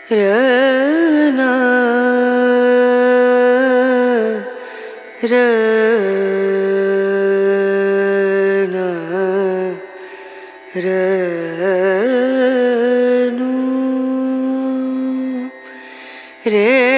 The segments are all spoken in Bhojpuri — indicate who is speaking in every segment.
Speaker 1: रना रना रनु रे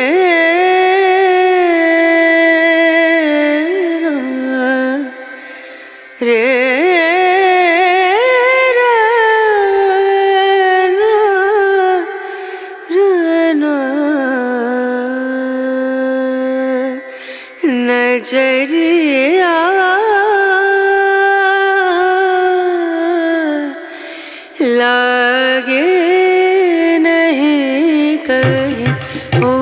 Speaker 1: नजरिया लागे नहीं कहीं ओ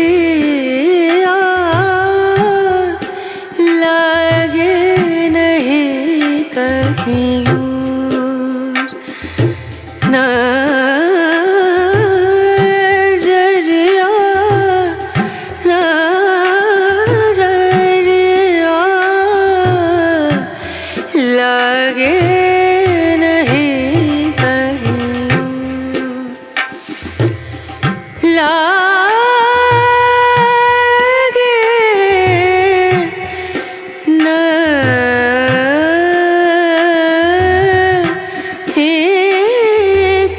Speaker 1: नजरिया लागे नहीं कहीं नजरिया नजरिया लागे नहीं कहीं लागे नहीं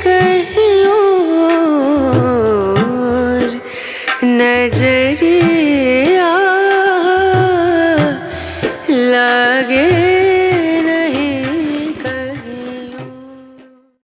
Speaker 1: कहीं और नजरिया